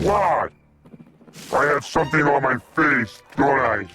Why? I have something on my face, don't I?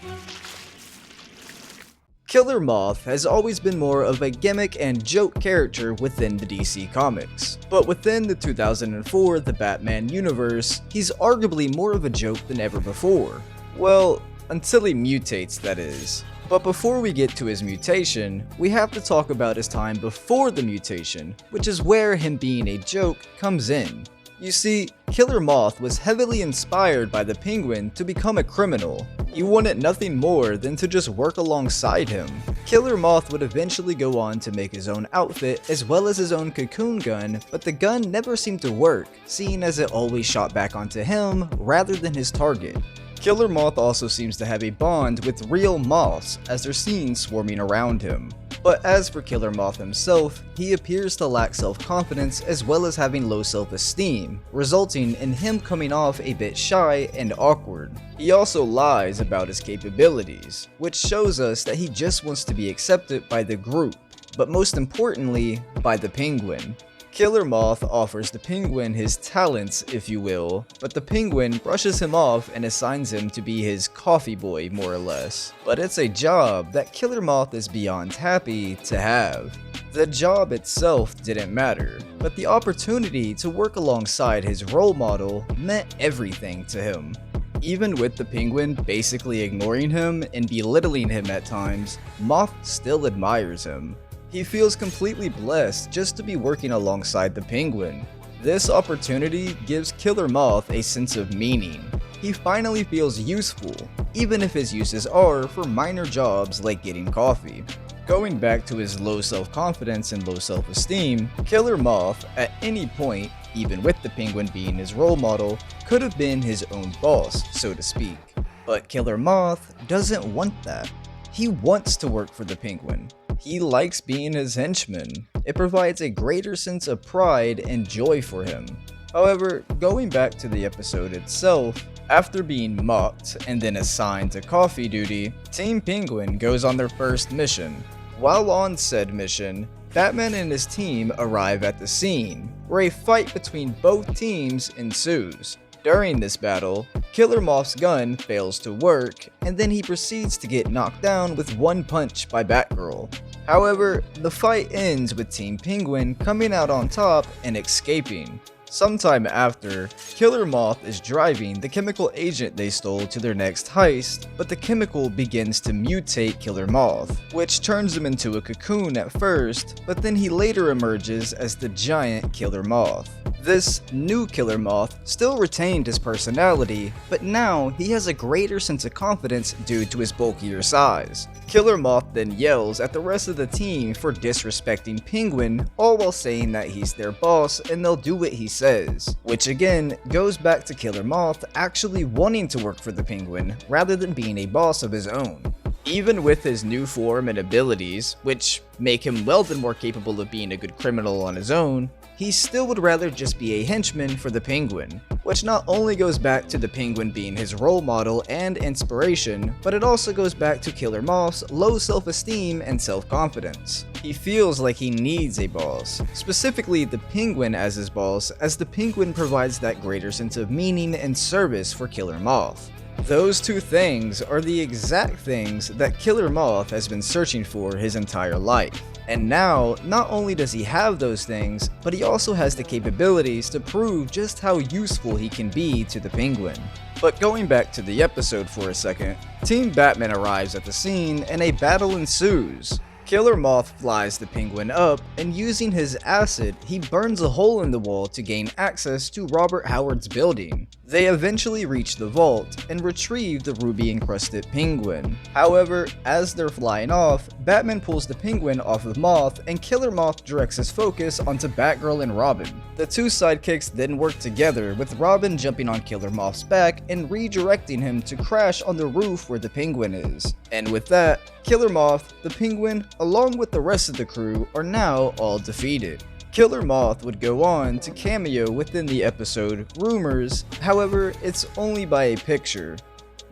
Killer Moth has always been more of a gimmick and joke character within the DC Comics, but within the 2004 The Batman universe, he's arguably more of a joke than ever before. Well, until he mutates, that is. But before we get to his mutation, we have to talk about his time before the mutation, which is where him being a joke comes in. You see, Killer Moth was heavily inspired by the Penguin to become a criminal. He wanted nothing more than to just work alongside him. Killer Moth would eventually go on to make his own outfit as well as his own cocoon gun, but the gun never seemed to work, seeing as it always shot back onto him rather than his target. Killer Moth also seems to have a bond with real moths as they're seen swarming around him. But as for Killer Moth himself, he appears to lack self-confidence as well as having low self-esteem, resulting in him coming off a bit shy and awkward. He also lies about his capabilities, which shows us that he just wants to be accepted by the group, but most importantly, by the Penguin. Killer Moth offers the Penguin his talents, if you will, but the Penguin brushes him off and assigns him to be his coffee boy, more or less. But it's a job that Killer Moth is beyond happy to have. The job itself didn't matter, but the opportunity to work alongside his role model meant everything to him. Even with the Penguin basically ignoring him and belittling him at times, Moth still admires him. He feels completely blessed just to be working alongside the Penguin. This opportunity gives Killer Moth a sense of meaning. He finally feels useful, even if his uses are for minor jobs like getting coffee. Going back to his low self-confidence and low self-esteem, Killer Moth, at any point, even with the Penguin being his role model, could have been his own boss, so to speak. But Killer Moth doesn't want that. He wants to work for the Penguin. He likes being his henchman. It provides a greater sense of pride and joy for him. However, going back to the episode itself, after being mocked and then assigned to coffee duty, Team Penguin goes on their first mission. While on said mission, Batman and his team arrive at the scene, where a fight between both teams ensues. During this battle, Killer Moth's gun fails to work, and then he proceeds to get knocked down with one punch by Batgirl. However, the fight ends with Team Penguin coming out on top and escaping. Sometime after, Killer Moth is driving the chemical agent they stole to their next heist, but the chemical begins to mutate Killer Moth, which turns him into a cocoon at first, but then he later emerges as the giant Killer Moth. This new Killer Moth still retained his personality, but now he has a greater sense of confidence due to his bulkier size. Killer Moth then yells at the rest of the team for disrespecting Penguin, all while saying that he's their boss and they'll do what he says, which again goes back to Killer Moth actually wanting to work for the Penguin rather than being a boss of his own. Even with his new form and abilities, which make him well then more capable of being a good criminal on his own, he still would rather just be a henchman for the Penguin, which not only goes back to the Penguin being his role model and inspiration, but it also goes back to Killer Moth's low self-esteem and self-confidence. He feels like he needs a boss, specifically the Penguin as his boss, as the Penguin provides that greater sense of meaning and service for Killer Moth. Those two things are the exact things that Killer Moth has been searching for his entire life. And now, not only does he have those things, but he also has the capabilities to prove just how useful he can be to the Penguin. But going back to the episode for a second, Team Batman arrives at the scene and a battle ensues. Killer Moth flies the Penguin up, and using his acid, he burns a hole in the wall to gain access to Robert Howard's building. They eventually reach the vault and retrieve the ruby-encrusted Penguin. However, as they're flying off, Batman pulls the Penguin off of Moth, and Killer Moth directs his focus onto Batgirl and Robin. The two sidekicks then work together, with Robin jumping on Killer Moth's back and redirecting him to crash on the roof where the Penguin is. And with that, Killer Moth, the Penguin, along with the rest of the crew, are now all defeated. Killer Moth would go on to cameo within the episode Rumors, however, it's only by a picture.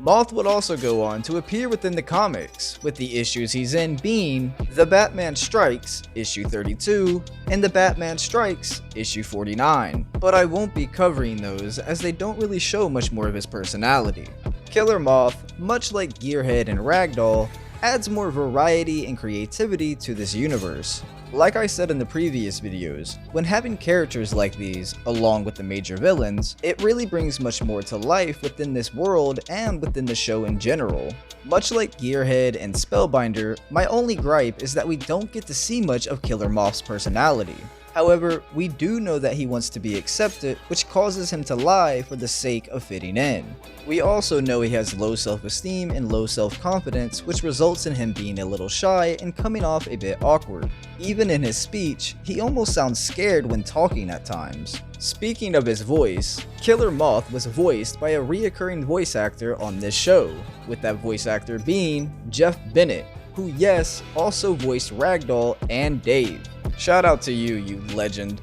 Moth would also go on to appear within the comics, with the issues he's in being The Batman Strikes, issue 32, and The Batman Strikes, issue 49, but I won't be covering those as they don't really show much more of his personality. Killer Moth, much like Gearhead and Ragdoll, adds more variety and creativity to this universe. Like I said in the previous videos, when having characters like these, along with the major villains, it really brings much more to life within this world and within the show in general. Much like Gearhead and Spellbinder, my only gripe is that we don't get to see much of Killer Moth's personality. However, we do know that he wants to be accepted, which causes him to lie for the sake of fitting in. We also know he has low self-esteem and low self-confidence, which results in him being a little shy and coming off a bit awkward. Even in his speech, he almost sounds scared when talking at times. Speaking of his voice, Killer Moth was voiced by a reoccurring voice actor on this show, with that voice actor being Jeff Bennett, who yes, also voiced Ragdoll and Dave. Shout out to you, you legend.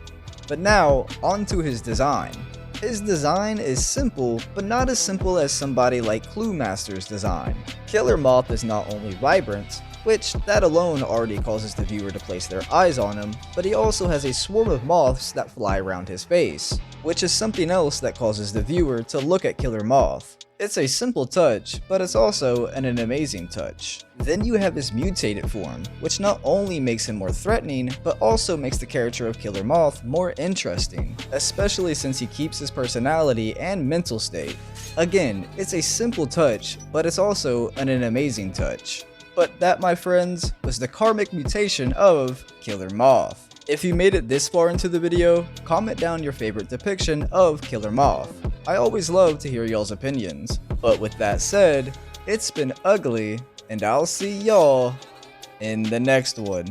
But now, on to his design. His design is simple, but not as simple as somebody like Cluemaster's design. Killer Moth is not only vibrant, which that alone already causes the viewer to place their eyes on him, but he also has a swarm of moths that fly around his face, which is something else that causes the viewer to look at Killer Moth. It's a simple touch, but it's also an amazing touch. Then you have his mutated form, which not only makes him more threatening, but also makes the character of Killer Moth more interesting, especially since he keeps his personality and mental state. Again, it's a simple touch, but it's also an amazing touch. But that, my friends, was the Karmic mutation of Killer Moth. If you made it this far into the video, comment down your favorite depiction of Killer Moth. I always love to hear y'all's opinions. But with that said, it's been ugly, and I'll see y'all in the next one.